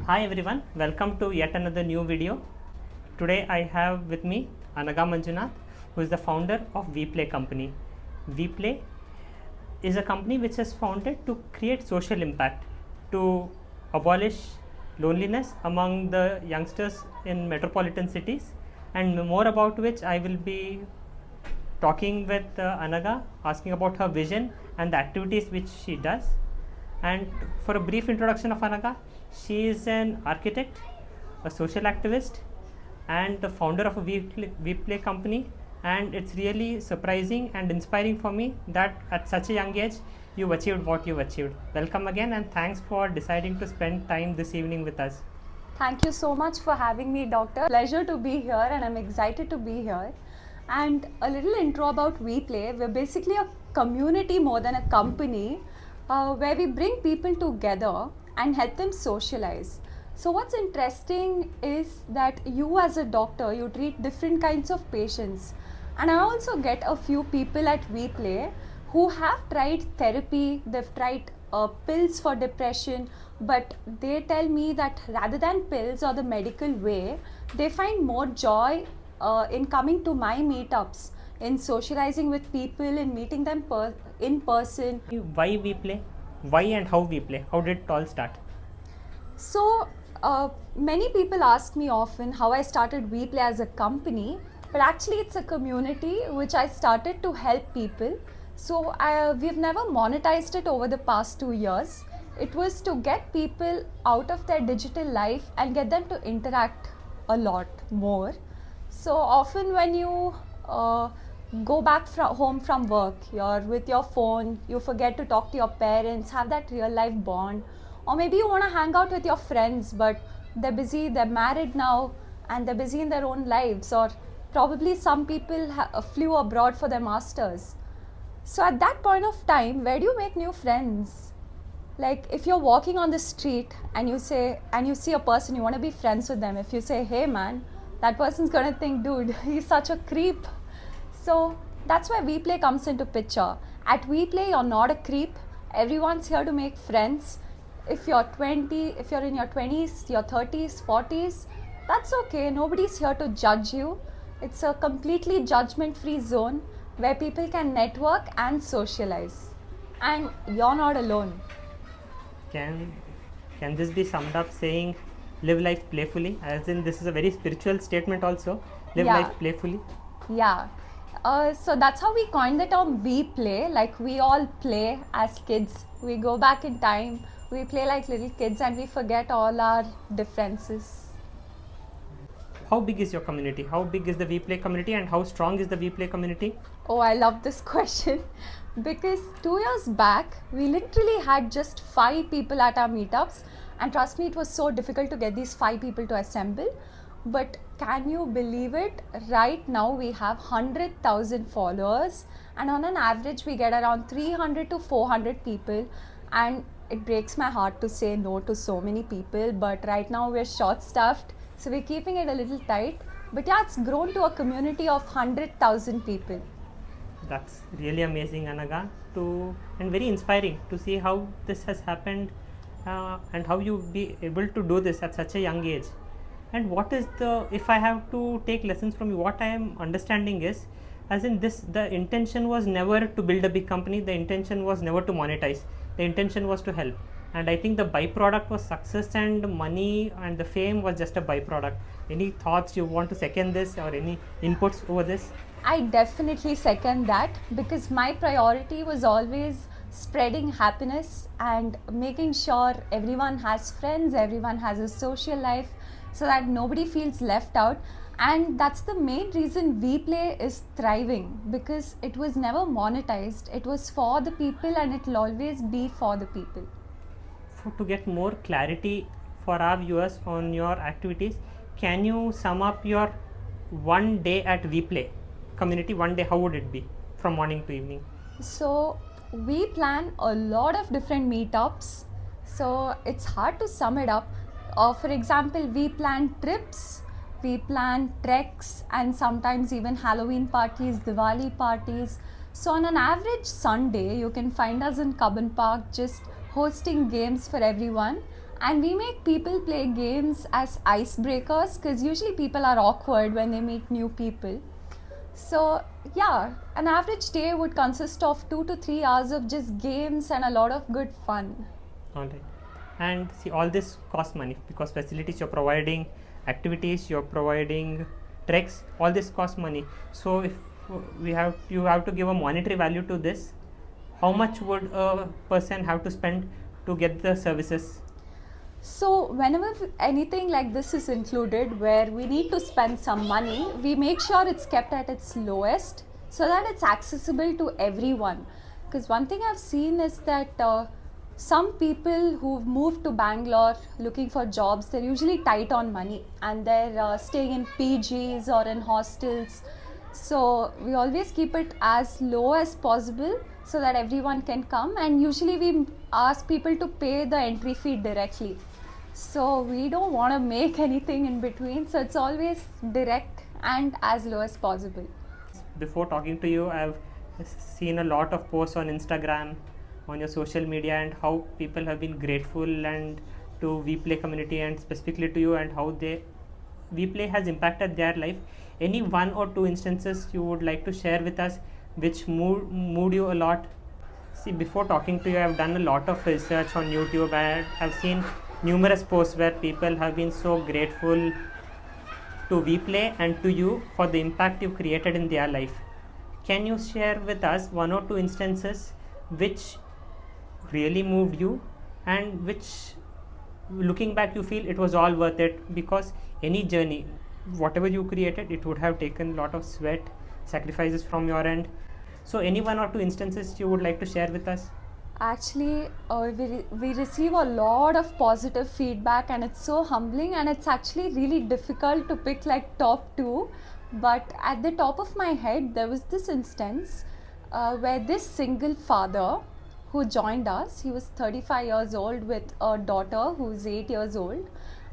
Hi everyone, welcome to yet another new video. Today I have with me Anaga Manjunath, who is the founder of WePlay company. WePlay is a company which is founded to create social impact, to abolish loneliness among the youngsters in metropolitan cities, and more about which I will be talking with Anaga, asking about her vision and the activities which she does. And for a brief introduction of Anaga, she is an architect, a social activist, and the founder of a WePlay company. And it's really surprising and inspiring for me that at such a young age you've achieved what you've achieved. Welcome again, and thanks for deciding to spend time this evening with us. Thank you so much for having me, Doctor. Pleasure to be here, and I'm excited to be here. And a little intro about WePlay. We're basically a community more than a company, where we bring people together and help them socialize. So what's interesting is that you as a doctor, you treat different kinds of patients. And I also get a few people at WePlay who have tried therapy, they've tried pills for depression, but they tell me that rather than pills or the medical way, they find more joy in coming to my meetups, in socializing with people, in meeting them in person. Why WePlay? Why and how WePlay? How did it all start? So many people ask me often how I started WePlay as a company, but actually it's a community which I started to help people. So we've never monetized it over the past 2 years. It was to get people out of their digital life and get them to interact a lot more. So often when you go back home from work, you're with your phone, you forget to talk to your parents, have that real life bond, or maybe you want to hang out with your friends, but they're busy, they're married now, and they're busy in their own lives, or probably some people flew abroad for their masters. So at that point of time, where do you make new friends? Like if you're walking on the street and you see a person, you want to be friends with them. If you say, hey man, that person's gonna think, dude, he's such a creep. So that's where WePlay comes into picture. At WePlay, you're not a creep. Everyone's here to make friends. If you're in your 20s, your 30s, 40s, that's okay. Nobody's here to judge you. It's a completely judgment-free zone where people can network and socialize. And you're not alone. Can this be summed up saying live life playfully? As in, this is a very spiritual statement also. Live life playfully. Yeah. So that's how we coined the term WePlay. Like we all play as kids. We go back in time. We play like little kids and we forget all our differences. How big is your community? How big is the WePlay community, and how strong is the WePlay community? Oh, I love this question because 2 years back, we literally had just 5 people at our meetups, and trust me, it was so difficult to get these 5 people to assemble. But can you believe it? Right now we have 100,000 followers, and on an average we get around 300 to 400 people, and it breaks my heart to say no to so many people, but right now we're short staffed, so we're keeping it a little tight. But yeah, it's grown to a community of 100,000 people. That's really amazing, Anaga, and very inspiring to see how this has happened and how you be able to do this at such a young age. And what is if I have to take lessons from you, what I am understanding is, as in this, the intention was never to build a big company, the intention was never to monetize, the intention was to help. And I think the byproduct was success, and money and the fame was just a byproduct. Any thoughts you want to second this, or any inputs over this? I definitely second that, because my priority was always spreading happiness and making sure everyone has friends, everyone has a social life, so that nobody feels left out. And that's the main reason WePlay is thriving, because it was never monetized. It was for the people, and it will always be for the people. To get more clarity for our viewers on your activities, can you sum up your one day at WePlay community? One day, how would it be from morning to evening? So we plan a lot of different meetups, so it's hard to sum it up. For example, we plan trips, we plan treks, and sometimes even Halloween parties, Diwali parties. So on an average Sunday, you can find us in Cubbon Park just hosting games for everyone. And we make people play games as icebreakers because usually people are awkward when they meet new people. So, yeah, an average day would consist of 2 to 3 hours of just games and a lot of good fun. All right. And see, all this costs money because facilities you're providing, activities you're providing, treks, all this costs money. So if you have to give a monetary value to this, how much would a person have to spend to get the services? So, whenever anything like this is included where we need to spend some money, we make sure it's kept at its lowest so that it's accessible to everyone. Because one thing I've seen is that some people who've moved to Bangalore looking for jobs, they're usually tight on money and they're staying in PGs or in hostels. So, we always keep it as low as possible so that everyone can come, and usually we ask people to pay the entry fee directly. So we don't want to make anything in between, so it's always direct and as low as possible. Before talking to you, I've seen a lot of posts on Instagram, on your social media, and how people have been grateful and to WePlay community and specifically to you, and how WePlay has impacted their life. Any one or two instances you would like to share with us which moved you a lot? See, before talking to you, I've done a lot of research on YouTube and I've seen numerous posts where people have been so grateful to WePlay and to you for the impact you created in their life. Can you share with us one or two instances which really moved you and which, looking back, you feel it was all worth it? Because any journey, whatever you created, it would have taken a lot of sweat, sacrifices from your end. So any one or two instances you would like to share with us? Actually, we receive a lot of positive feedback and it's so humbling, and it's actually really difficult to pick like top two. But at the top of my head, there was this instance where this single father who joined us, he was 35 years old with a daughter who's 8 years old,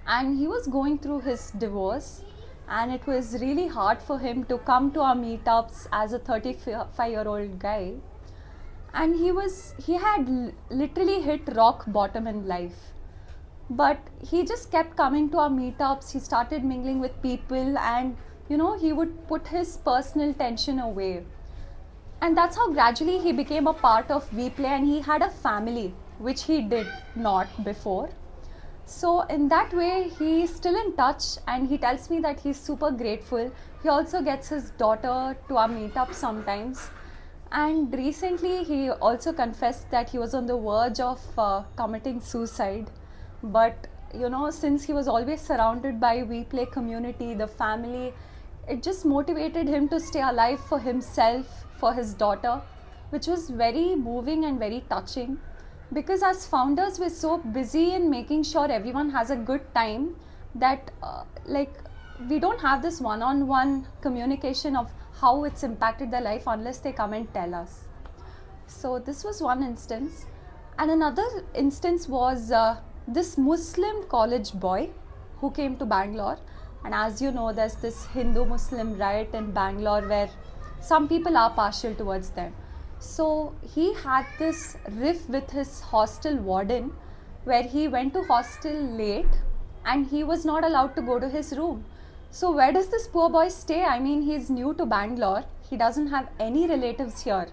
and he was going through his divorce, and it was really hard for him to come to our meetups as a 35-year-old guy. And he had literally hit rock bottom in life, but he just kept coming to our meetups. He started mingling with people, and he would put his personal tension away, and that's how gradually he became a part of WePlay, and he had a family which he did not before. So in that way, he's still in touch, and he tells me that he's super grateful. He also gets his daughter to our meetup sometimes. And recently, he also confessed that he was on the verge of committing suicide. But since he was always surrounded by WePlay community, the family, it just motivated him to stay alive for himself, for his daughter, which was very moving and very touching. Because as founders, we're so busy in making sure everyone has a good time that we don't have this one-on-one communication of how it's impacted their life unless they come and tell us. So this was one instance. And another instance was this Muslim college boy who came to Bangalore. And as you know, there's this Hindu-Muslim riot in Bangalore where some people are partial towards them. So he had this riff with his hostel warden where he went to hostel late and he was not allowed to go to his room. So where does this poor boy stay? I mean, he's new to Bangalore. He doesn't have any relatives here.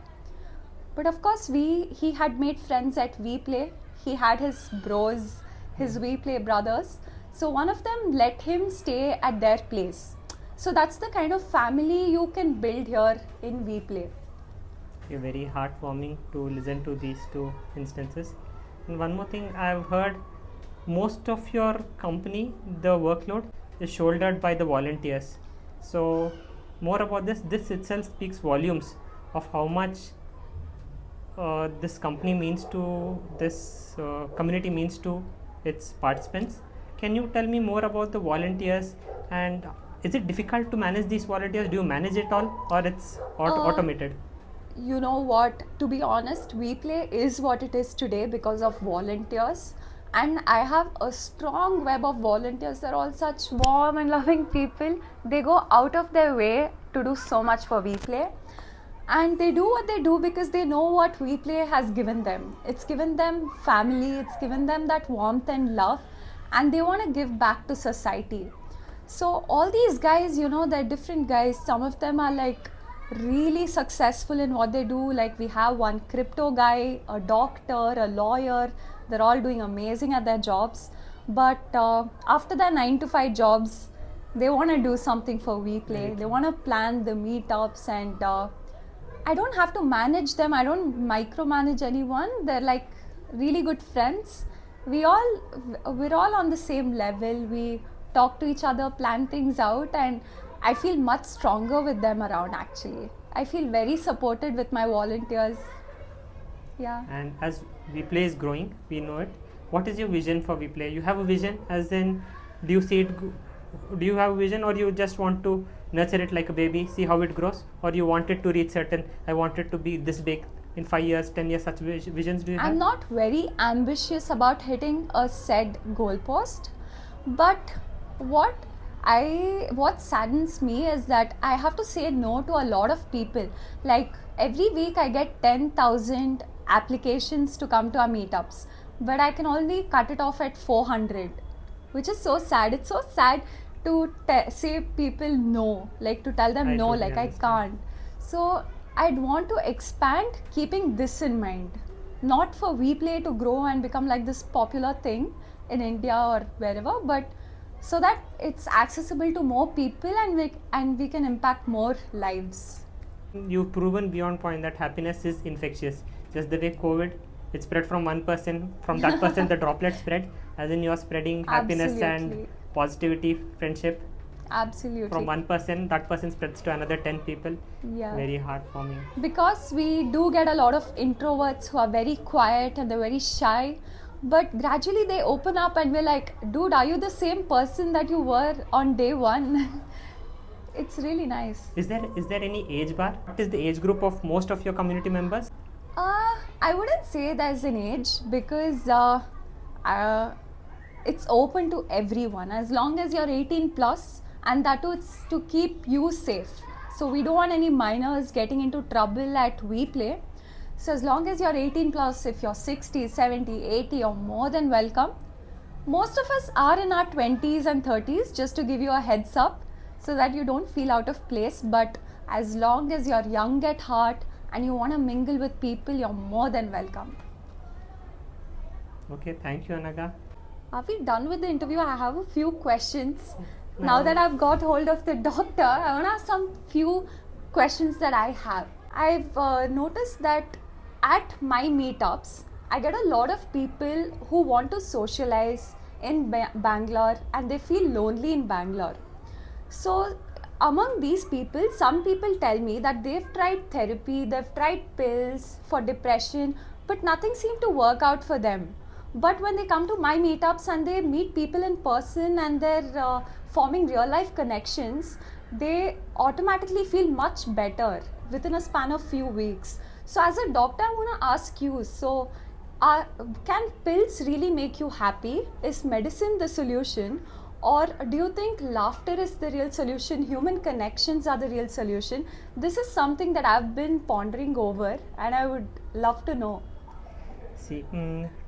But of course, he had made friends at WePlay. He had his bros, his WePlay brothers. So one of them let him stay at their place. So that's the kind of family you can build here in WePlay. Very heartwarming to listen to these two instances. And one more thing, I've heard most of your company, the workload is shouldered by the volunteers. So more about this itself speaks volumes of how much this company means to this community means to its participants. Can you tell me more about the volunteers, and is it difficult to manage these volunteers? Do you manage it all, or it's automated? You know what, to be honest, WePlay is what it is today because of volunteers, and I have a strong web of volunteers. They're all such warm and loving people. They go out of their way to do so much for WePlay. And they do what they do because they know what WePlay has given them. It's given them family, it's given them that warmth and love, and they want to give back to society. So all these guys, they're different guys. Some of them are like really successful in what they do. Like we have one crypto guy, a doctor, a lawyer. They're all doing amazing at their jobs. But after their 9 to 5 jobs, they want to do something for WePlay. Right. They want to plan the meetups, and I don't have to manage them. I don't micromanage anyone. They're like really good friends. We're all on the same level. We talk to each other, plan things out, and I feel much stronger with them around actually. I feel very supported with my volunteers. Yeah. And as WePlay is growing, we know it. What is your vision for WePlay? You have a vision, as in, do you see it? Do you have a vision, or you just want to nurture it like a baby, see how it grows, or you want it to reach certain? I want it to be this big in 5 years, 10 years. Such visions do you have? I'm not very ambitious about hitting a set goalpost, but what saddens me is that I have to say no to a lot of people. Like every week I get 10,000 applications to come to our meetups, but I can only cut it off at 400, which is so sad. It's so sad to say people no, like to tell them I no, totally like understand. I can't. So I'd want to expand keeping this in mind, not for WePlay to grow and become like this popular thing in India or wherever, but so that it's accessible to more people, and we can impact more lives. You've proven beyond point that happiness is infectious. Just the way COVID, it spread from one person, from that person the droplet spread, as in you're spreading happiness Absolutely. and positivity, friendship Absolutely. from one person, that person spreads to another 10 people. Yeah. Very heart for me. Because we do get a lot of introverts who are very quiet and they're very shy, but gradually they open up and we're like, dude, are you the same person that you were on day one? It's really nice. Is there any age bar? What is the age group of most of your community members? I wouldn't say there's an age, because it's open to everyone as long as you're 18 plus, and that too it's to keep you safe. So we don't want any minors getting into trouble at WePlay. So as long as you're 18 plus, if you're 60, 70, 80, you're more than welcome. Most of us are in our 20s and 30s, just to give you a heads up so that you don't feel out of place. But as long as you're young at heart and you want to mingle with people, you're more than welcome. Okay, thank you, Anaga. Are we done with the interview? I have a few questions. No. Now that I've got hold of the doctor, I want to ask some few questions that I have. I've noticed that at my meetups, I get a lot of people who want to socialize in Bangalore and they feel lonely in Bangalore. So among these people, some people tell me that they've tried therapy, they've tried pills for depression, but nothing seemed to work out for them. But when they come to my meetups and they meet people in person and they're forming real life connections, they automatically feel much better within a span of few weeks. So as a doctor, I want to ask you, so can pills really make you happy? Is medicine the solution? Or do you think laughter is the real solution? Human connections are the real solution? This is something that I've been pondering over and I would love to know. See,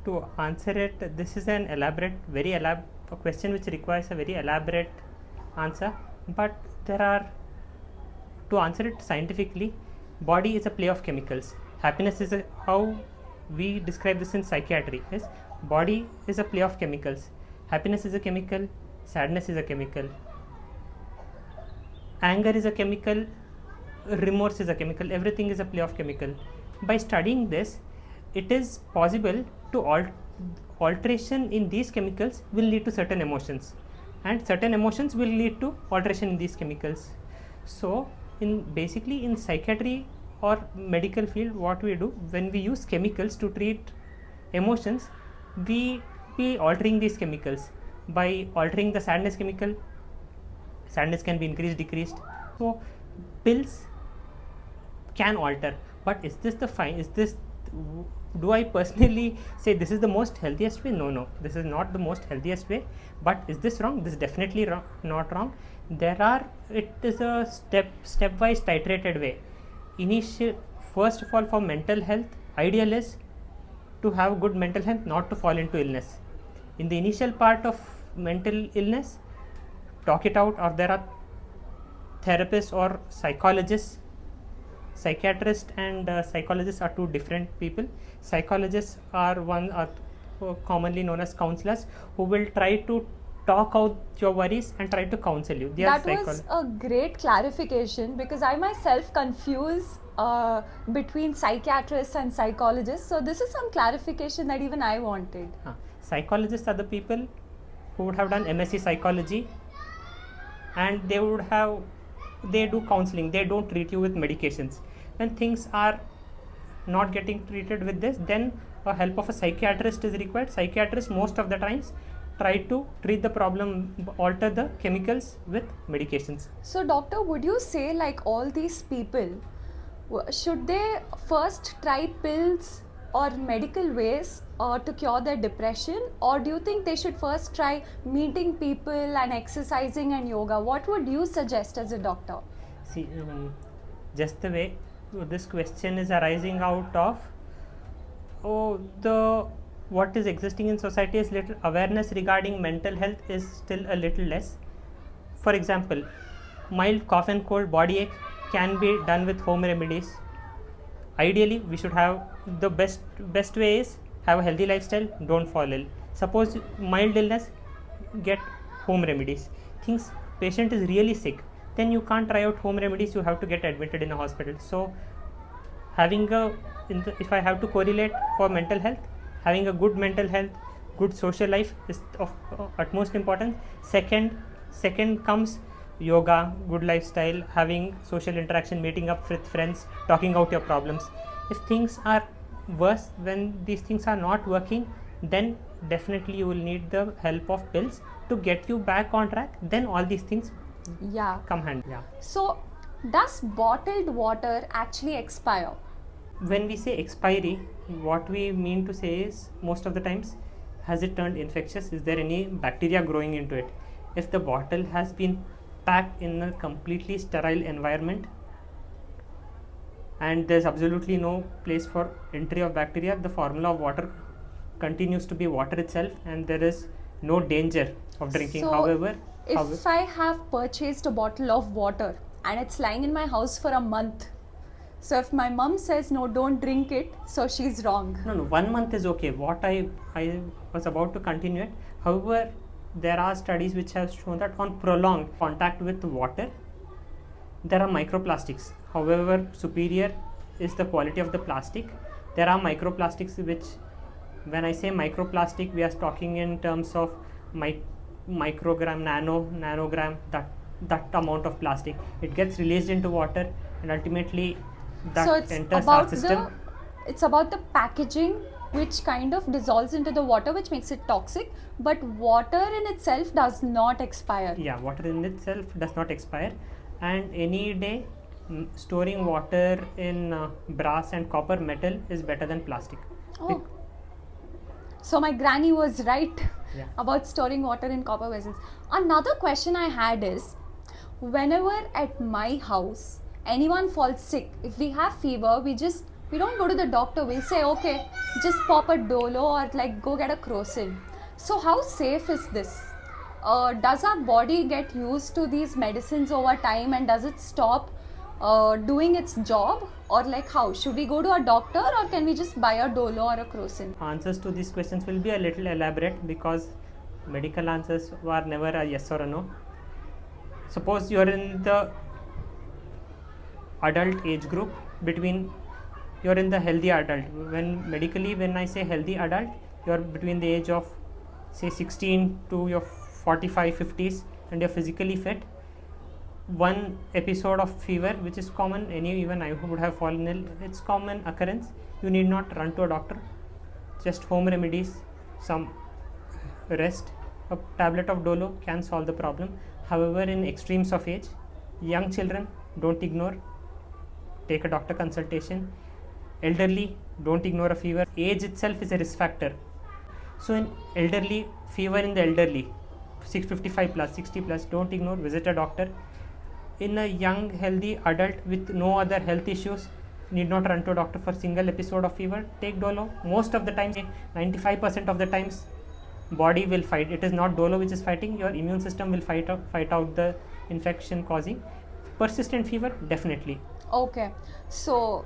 to answer it, this is an elaborate, a question which requires a very elaborate answer. But to answer it scientifically, body is a play of chemicals. Happiness is how we describe this in psychiatry. Yes, body is a play of chemicals. Happiness is a chemical. Sadness is a chemical. Anger is a chemical. Remorse is a chemical. Everything is a play of chemical. By studying this, it is possible to alteration in these chemicals will lead to certain emotions, and certain emotions will lead to alteration in these chemicals. So basically in psychiatry or medical field, what we do when we use chemicals to treat emotions, we be altering these chemicals. By altering the sadness chemical, sadness can be increased, decreased. So pills can alter, but is this do I personally say this is the most healthiest way? No, this is not the most healthiest way. But is this wrong? This is definitely not wrong. It is a stepwise titrated way. first of all, for mental health, ideal is to have good mental health, not to fall into illness. In the initial part of mental illness, talk it out, or there are therapists or psychologists. Psychiatrists and psychologists are two different people. Psychologists are commonly known as counselors, who will try to talk out your worries and try to counsel you. That was a great clarification, because I myself confuse between psychiatrists and psychologists. So this is some clarification that even I wanted. Psychologists are the people who would have done MSc psychology, and they do counseling. They don't treat you with medications. When things are not getting treated with this, then a help of a psychiatrist is required. Psychiatrists most of the times try to treat the problem, alter the chemicals with medications. So doctor, would you say like all these people, should they first try pills or medical ways to cure their depression, or do you think they should first try meeting people and exercising and yoga? What would you suggest as a doctor? See, just the way this question is arising out of what is existing in society is little awareness regarding mental health is still a little less. For example, mild cough and cold, body ache can be done with home remedies. Ideally, we should have the best way is have a healthy lifestyle, don't fall ill. Suppose mild illness, get home remedies. Patient is really sick, then you can't try out home remedies, you have to get admitted in a hospital. So if I have to correlate for mental health, having a good mental health, good social life is of utmost importance. Second comes yoga, good lifestyle, having social interaction, meeting up with friends, talking out your problems. If things are worse, when these things are not working, then definitely you will need the help of pills to get you back on track. Then all these things come hand. So does bottled water actually expire? When we say expiry, what we mean to say is, most of the times, has it turned infectious? Is there any bacteria growing into it? If the bottle has been packed in a completely sterile environment and there's absolutely no place for entry of bacteria, the formula of water continues to be water itself, and there is no danger of drinking. So However, if I have purchased a bottle of water and it's lying in my house for a month, so if my mom says no, don't drink it, so she's wrong. No, 1 month is okay. What I was about to continue it. However, there are studies which have shown that on prolonged contact with water, there are microplastics. However superior is the quality of the plastic, there are microplastics which, when I say microplastic, we are talking in terms of microgram, nanogram, that amount of plastic. It gets released into water, and ultimately that enters our system. It's about the packaging which kind of dissolves into the water, which makes it toxic, but water in itself does not expire. Yeah, water in itself does not expire, and any day storing water in brass and copper metal is better than plastic. So my granny was right about storing water in copper vessels. Another question I had is, whenever at my house anyone falls sick, if we have fever, we don't go to the doctor, we'll say okay, just pop a Dolo or like go get a Crocin. So how safe is this? Does our body get used to these medicines over time, and does it stop doing its job, or like how? Should we go to a doctor, or can we just buy a Dolo or a Crocin? Answers to these questions will be a little elaborate, because medical answers are never a yes or a no. Suppose you are in the adult age group, you're in the healthy adult. When I say healthy adult, you're between the age of say 16 to your 45, 50s, and you're physically fit. One episode of fever, which is common, even I would have fallen ill, it's common occurrence. You need not run to a doctor, just home remedies, some rest, a tablet of Dolo can solve the problem. However, in extremes of age, young children, don't ignore, take a doctor consultation. Elderly, don't ignore a fever. Age itself is a risk factor. So in elderly, fever in the elderly, 55 plus, 60 plus, don't ignore, visit a doctor. in a young healthy adult with no other health issues need not run to a doctor for single episode of fever. Take dolo. Most of the times, 95% of the times, body will fight. It is not dolo which is fighting. Your immune system will fight out the infection causing. Persistent fever, definitely. Okay, so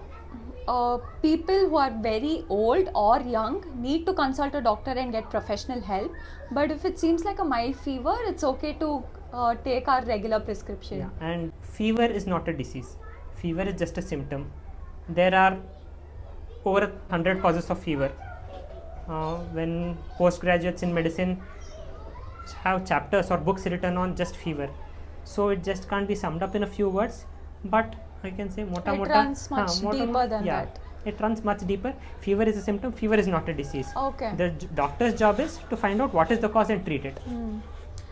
people who are very old or young need to consult a doctor and get professional help. But if it seems like a mild fever, it's okay to take our regular prescription. Yeah, and fever is not a disease. Fever is just a symptom. There are over 100 causes of fever. When postgraduates in medicine have chapters or books written on just fever, so it just can't be summed up in a few words. But I can say It runs much deeper than that. It runs much deeper. Fever is a symptom. Fever is not a disease. Okay. The doctor's job is to find out what is the cause and treat it.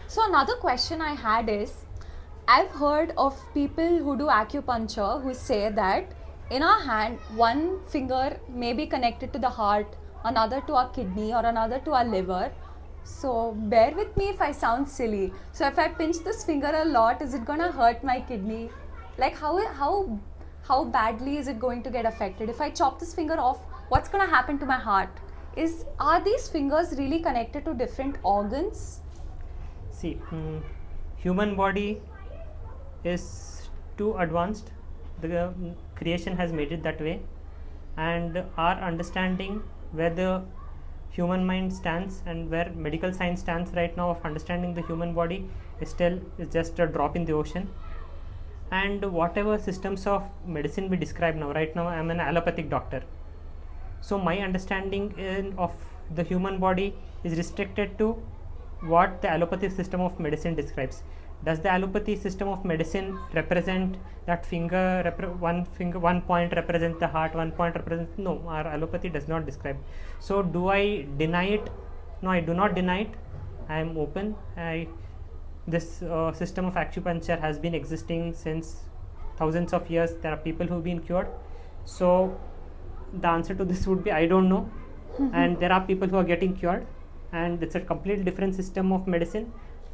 So another question I had is, I've heard of people who do acupuncture who say that in our hand, one finger may be connected to the heart, another to our kidney, or another to our liver. So bear with me if I sound silly. So if I pinch this finger a lot, is it gonna hurt my kidney? Like how badly is it going to get affected? If I chop this finger off, what's gonna happen to my heart? Are these fingers really connected to different organs? See, human body is too advanced. The creation has made it that way, and our understanding where the human mind stands and where medical science stands right now of understanding the human body is just a drop in the ocean. And whatever systems of medicine we describe now, right now I am an allopathic doctor, so my understanding of the human body is restricted to what the allopathic system of medicine describes. Does the allopathy system of medicine represent that one point represents the heart, one point represents? No, our allopathy does not describe. So do I deny it? No, I do not deny it. I am open. This system of acupuncture has been existing since thousands of years. There are people who have been cured. So the answer to this would be I don't know. And there are people who are getting cured, and it's a completely different system of medicine.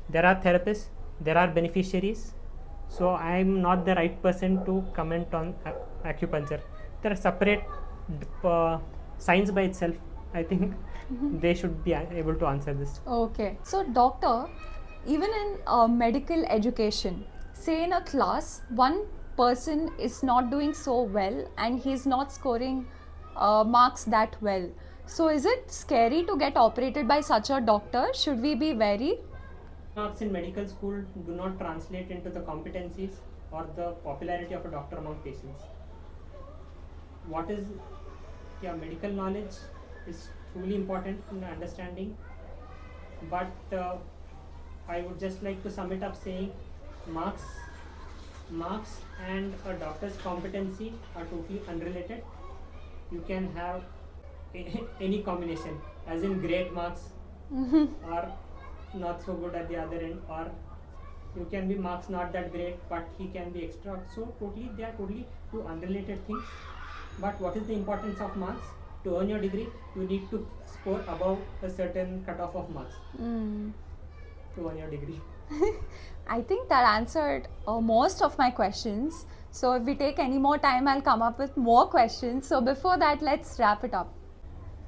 There are therapists, there are beneficiaries, so I am not the right person to comment on acupuncture. There are separate science by itself. I think they should be able to answer this. Okay, so doctor, even in medical education, say in a class, one person is not doing so well and he's not scoring marks that well. So is it scary to get operated by such a doctor? Should we be wary? Marks in medical school do not translate into the competencies or the popularity of a doctor among patients. Medical knowledge is truly important in understanding, but I would just like to sum it up saying marks and a doctor's competency are totally unrelated. You can have any combination, as in great marks or not so good at the other end, or you can be marks not that great but he can be extra. So they are totally two unrelated things. But what is the importance of marks? To earn your degree, you need to score above a certain cutoff of marks to earn your degree. I think that answered most of my questions. So if we take any more time, I'll come up with more questions. So before that, let's wrap it up.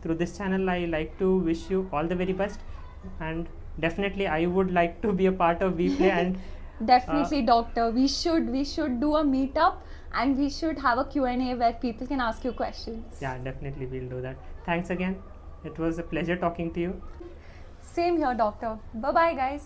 Through this channel, I like to wish you all the very best, and definitely I would like to be a part of WePlay. And definitely, doctor, we should do a meetup and we should have a Q&A where people can ask you questions. Yeah, definitely we'll do that. Thanks again. It was a pleasure talking to you. Same here, doctor. Bye bye, guys.